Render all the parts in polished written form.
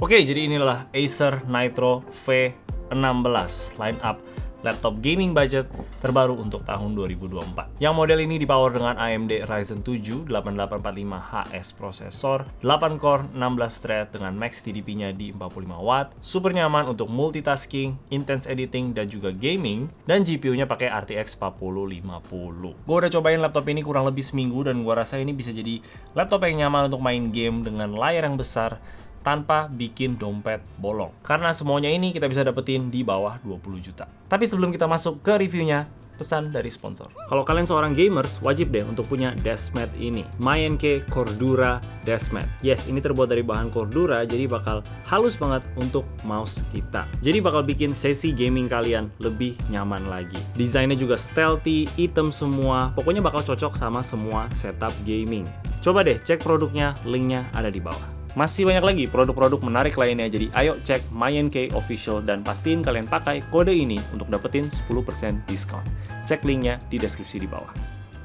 Oke, jadi inilah Acer Nitro V16 line up laptop gaming budget terbaru untuk tahun 2024. Yang model ini dipower dengan AMD Ryzen 7 8845HS prosesor, 8 core, 16 thread dengan max TDP-nya di 45 watt, super nyaman untuk multitasking, intense editing, dan juga gaming, dan GPU-nya pakai RTX 4050. Gue udah cobain laptop ini kurang lebih seminggu dan gue rasa ini bisa jadi laptop yang nyaman untuk main game dengan layar yang besar tanpa bikin dompet bolong. Karena semuanya ini kita bisa dapetin di bawah 20 juta. Tapi sebelum kita masuk ke reviewnya, pesan dari sponsor. Kalau kalian seorang gamers, wajib deh untuk punya deskmat ini. Mayenke Cordura Deskmat. Yes, ini terbuat dari bahan Cordura, jadi bakal halus banget untuk mouse kita. Jadi bakal bikin sesi gaming kalian lebih nyaman lagi. Desainnya juga stealthy, hitam semua. Pokoknya bakal cocok sama semua setup gaming. Coba deh cek produknya, linknya ada di bawah. Masih banyak lagi produk-produk menarik lainnya, jadi ayo cek Mayenke Official dan pastiin kalian pakai kode ini untuk dapetin 10% diskon. Cek linknya di deskripsi di bawah.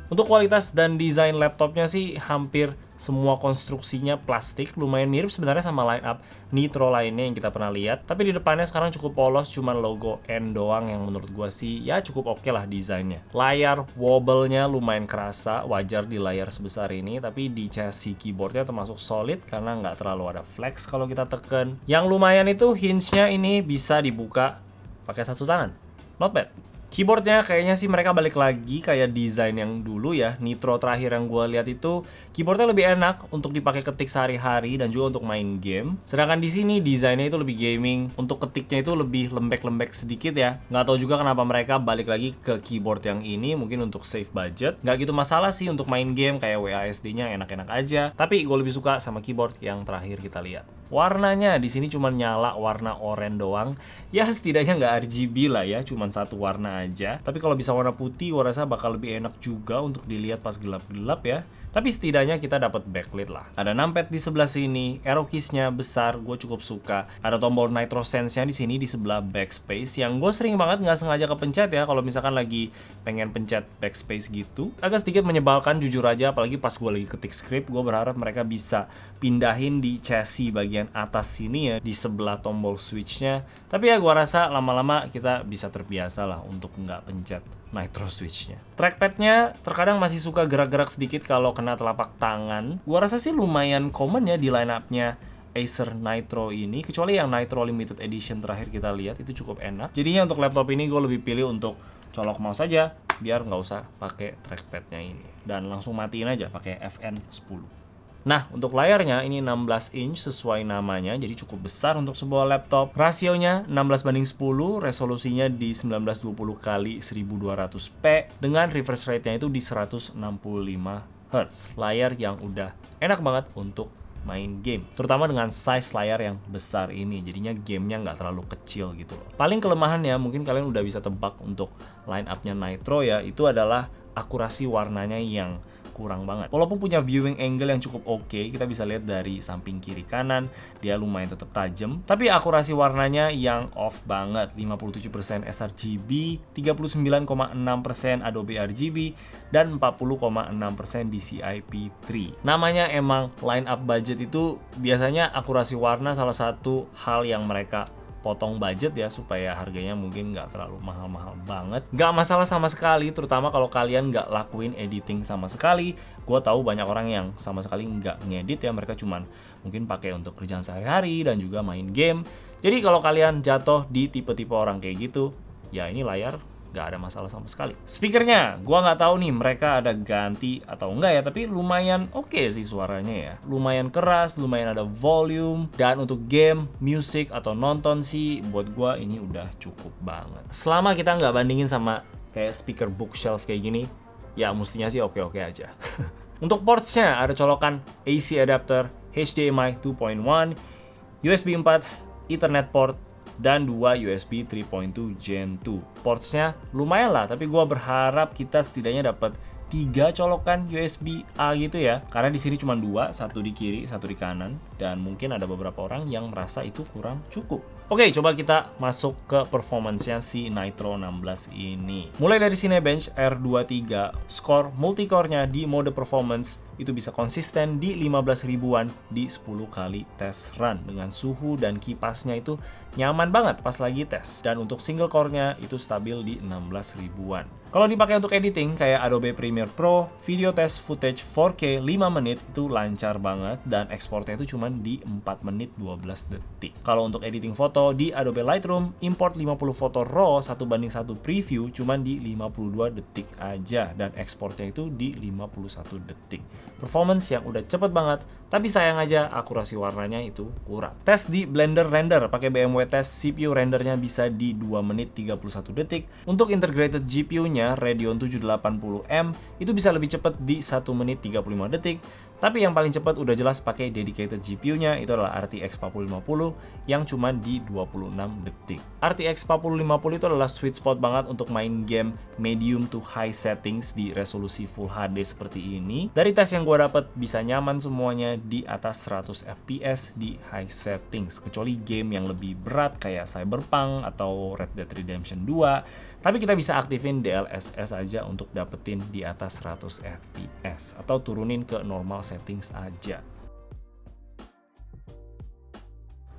Untuk kualitas dan desain laptopnya sih hampir semua konstruksinya plastik, lumayan mirip sebenarnya sama line up Nitro lainnya yang kita pernah lihat. Tapi di depannya sekarang cukup polos, cuman logo N doang yang menurut gua sih ya cukup oke lah desainnya. Layar wobble-nya lumayan kerasa, wajar di layar sebesar ini, tapi di chassis keyboardnya termasuk solid karena nggak terlalu ada flex kalau kita tekan. Yang lumayan itu hinge-nya ini bisa dibuka pakai satu tangan, not bad. Keyboardnya kayaknya sih mereka balik lagi kayak desain yang dulu ya. Nitro terakhir yang gue lihat itu keyboardnya lebih enak untuk dipakai ketik sehari-hari dan juga untuk main game. Sedangkan di sini desainnya itu lebih gaming, untuk ketiknya itu lebih lembek-lembek sedikit ya. Nggak tahu juga kenapa mereka balik lagi ke keyboard yang ini, mungkin untuk save budget. Nggak gitu masalah sih untuk main game kayak WASD-nya enak-enak aja. Tapi gue lebih suka sama keyboard yang terakhir kita lihat. Warnanya di sini cuma nyala warna oranye doang. Ya setidaknya nggak RGB lah ya, cuma satu warna aja. Tapi kalau bisa warna putih, gue rasa bakal lebih enak juga untuk dilihat pas gelap-gelap ya. Tapi setidaknya kita dapat backlit lah. Ada numpad di sebelah sini, arrow keys-nya besar, gue cukup suka. Ada tombol Nitro Sense-nya di sini di sebelah backspace, yang gue sering banget nggak sengaja kepencet ya kalau misalkan lagi pengen pencet backspace gitu. Agak sedikit menyebalkan jujur aja, apalagi pas gue lagi ketik script. Gue berharap mereka bisa pindahin di chassis bagian atas sini ya, di sebelah tombol switch-nya. Tapi ya gue rasa lama-lama kita bisa terbiasa lah untuk nggak pencet Nitro Switch-nya. Trackpad-nya terkadang masih suka gerak-gerak sedikit kalau kena telapak tangan. Gua rasa sih lumayan common ya di line-up-nya Acer Nitro ini, kecuali yang Nitro Limited Edition terakhir kita lihat itu cukup enak. Jadinya untuk laptop ini gue lebih pilih untuk colok mouse aja, biar nggak usah pakai trackpad-nya ini. Dan langsung matiin aja pakai FN10. Nah, untuk layarnya ini 16 inch sesuai namanya, jadi cukup besar untuk sebuah laptop. Rasionya 16:10, resolusinya di 1920x1200p dengan refresh rate-nya itu di 165 Hz. Layar yang udah enak banget untuk main game, terutama dengan size layar yang besar ini, jadinya gamenya nggak terlalu kecil gitu loh. Paling kelemahannya mungkin kalian udah bisa tebak untuk line up-nya Nitro ya, itu adalah akurasi warnanya yang kurang banget. Walaupun punya viewing angle yang cukup oke, kita bisa lihat dari samping kiri kanan, dia lumayan tetap tajam. Tapi akurasi warnanya yang off banget, 57% sRGB, 39,6% Adobe RGB, dan 40,6% DCI-P3. Namanya emang line up budget itu biasanya akurasi warna salah satu hal yang mereka potong budget ya, supaya harganya mungkin nggak terlalu mahal-mahal banget. Nggak masalah sama sekali, terutama kalau kalian nggak lakuin editing sama sekali. Gue tahu banyak orang yang sama sekali nggak ngedit ya, mereka cuman mungkin pakai untuk kerjaan sehari-hari dan juga main game. Jadi kalau kalian jatuh di tipe-tipe orang kayak gitu, ya ini layar nggak ada masalah sama sekali. Speakernya, gua nggak tahu nih mereka ada ganti atau enggak ya, tapi lumayan oke sih suaranya ya. Lumayan keras, lumayan ada volume, dan untuk game, music, atau nonton sih buat gua ini udah cukup banget. Selama kita nggak bandingin sama kayak speaker bookshelf kayak gini, ya mestinya sih oke-oke aja. Untuk ports-nya ada colokan AC adapter, HDMI 2.1, USB 4, Ethernet port, dan 2 USB 3.2 Gen 2. Portsnya lumayan lah, tapi gua berharap kita setidaknya dapat 3 colokan USB A gitu ya, karena di sini cuma 2, satu di kiri, satu di kanan, dan mungkin ada beberapa orang yang merasa itu kurang cukup. Oke, coba kita masuk ke performance-nya si Nitro 16 ini. Mulai dari Cinebench R23, skor multicore-nya di mode performance itu bisa konsisten di 15 ribuan di 10 kali tes run dengan suhu dan kipasnya itu nyaman banget pas lagi tes. Dan untuk single core-nya itu stabil di 16 ribuan. Kalau dipakai untuk editing kayak Adobe Premiere Pro, video test footage 4K 5 menit itu lancar banget dan ekspornya itu cuma di 4 menit 12 detik. Kalau untuk editing foto di Adobe Lightroom, import 50 foto RAW 1:1 preview cuma di 52 detik aja dan ekspornya itu di 51 detik. Performance yang udah cepet banget, tapi sayang aja akurasi warnanya itu kurang. Tes di Blender Render pakai BMW Test, CPU rendernya bisa di 2 menit 31 detik. Untuk integrated GPU-nya Radeon 780M itu bisa lebih cepat di 1 menit 35 detik. Tapi yang paling cepat udah jelas pakai dedicated GPU-nya itu adalah RTX 4050 yang cuma di 26 detik. RTX 4050 itu adalah sweet spot banget untuk main game medium to high settings di resolusi Full HD seperti ini. Dari tes yang gue dapet bisa nyaman semuanya di atas 100 fps di high settings, kecuali game yang lebih berat kayak Cyberpunk atau Red Dead Redemption 2. Tapi kita bisa aktifin DLSS aja untuk dapetin di atas 100 fps atau turunin ke normal settings aja.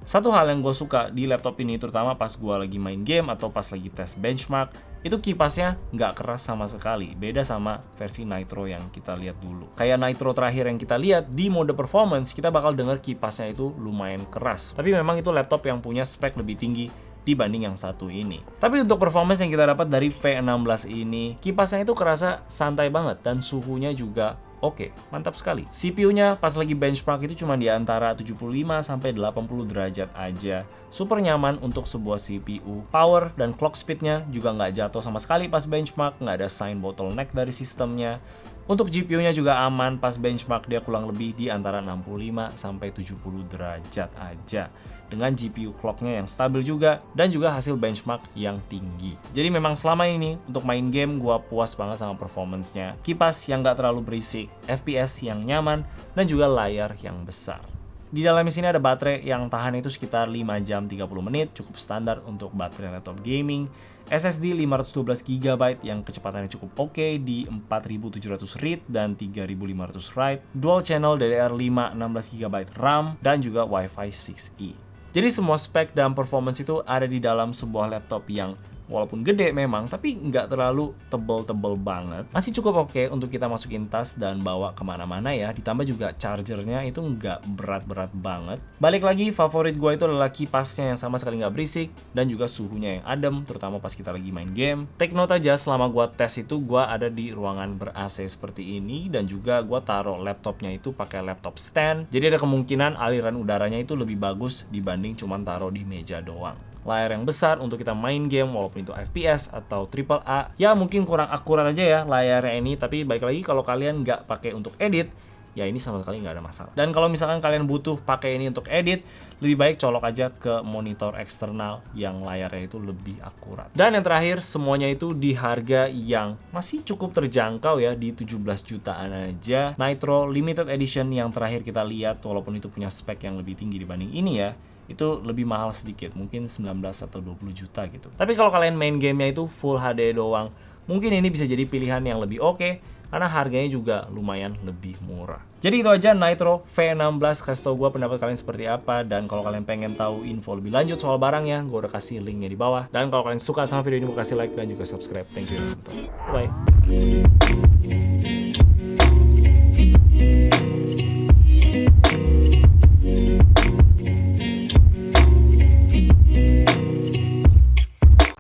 Satu hal yang gue suka di laptop ini, terutama pas gue lagi main game atau pas lagi tes benchmark, itu kipasnya nggak keras sama sekali. Beda sama versi Nitro yang kita lihat dulu. Kayak Nitro terakhir yang kita lihat, di mode performance kita bakal denger kipasnya itu lumayan keras. Tapi memang itu laptop yang punya spek lebih tinggi dibanding yang satu ini. Tapi untuk performance yang kita dapat dari V16 ini, kipasnya itu kerasa santai banget dan suhunya juga oke, mantap sekali. CPU-nya pas lagi benchmark itu cuma di antara 75 sampai 80 derajat aja. Super nyaman untuk sebuah CPU. Power dan clock speed-nya juga nggak jatuh sama sekali pas benchmark, nggak ada sign bottleneck dari sistemnya. Untuk GPU-nya juga aman, pas benchmark dia kurang lebih di antara 65 sampai 70 derajat aja. Dengan GPU clock-nya yang stabil juga, dan juga hasil benchmark yang tinggi. Jadi memang selama ini, untuk main game gua puas banget sama performance-nya. Kipas yang nggak terlalu berisik, FPS yang nyaman, dan juga layar yang besar. Di dalamnya sini ada baterai yang tahan itu sekitar 5 jam 30 menit, cukup standar untuk baterai laptop gaming. SSD 512GB yang kecepatannya cukup oke di 4700 read dan 3500 write. Dual channel DDR5 16GB RAM dan juga Wi-Fi 6E. Jadi semua spek dan performance itu ada di dalam sebuah laptop yang walaupun gede memang, tapi nggak terlalu tebel-tebel banget. Masih cukup oke untuk kita masukin tas dan bawa kemana-mana ya. Ditambah juga chargernya itu nggak berat-berat banget. Balik lagi, favorit gue itu adalah kipasnya yang sama sekali nggak berisik. Dan juga suhunya yang adem, terutama pas kita lagi main game. Take note aja, selama gue tes itu gue ada di ruangan ber-AC seperti ini. Dan juga gue taruh laptopnya itu pakai laptop stand. Jadi ada kemungkinan aliran udaranya itu lebih bagus dibanding cuman taruh di meja doang. Layar yang besar untuk kita main game walaupun itu FPS atau AAA. Ya mungkin kurang akurat aja ya layarnya ini, tapi baik lagi kalau kalian nggak pakai untuk edit, ya ini sama sekali nggak ada masalah. Dan kalau misalkan kalian butuh pakai ini untuk edit, lebih baik colok aja ke monitor eksternal yang layarnya itu lebih akurat. Dan yang terakhir, semuanya itu di harga yang masih cukup terjangkau ya, di 17 jutaan aja. Nitro Limited Edition yang terakhir kita lihat, walaupun itu punya spek yang lebih tinggi dibanding ini ya, itu lebih mahal sedikit, mungkin 19 atau 20 juta gitu. Tapi kalau kalian main gamenya itu full HD doang, mungkin ini bisa jadi pilihan yang lebih oke, karena harganya juga lumayan lebih murah. Jadi itu aja Nitro V16, kasih tau gue pendapat kalian seperti apa. Dan kalau kalian pengen tahu info lebih lanjut soal barangnya, gue udah kasih linknya di bawah. Dan kalau kalian suka sama video ini, gue kasih like dan juga subscribe. Thank you. Bye.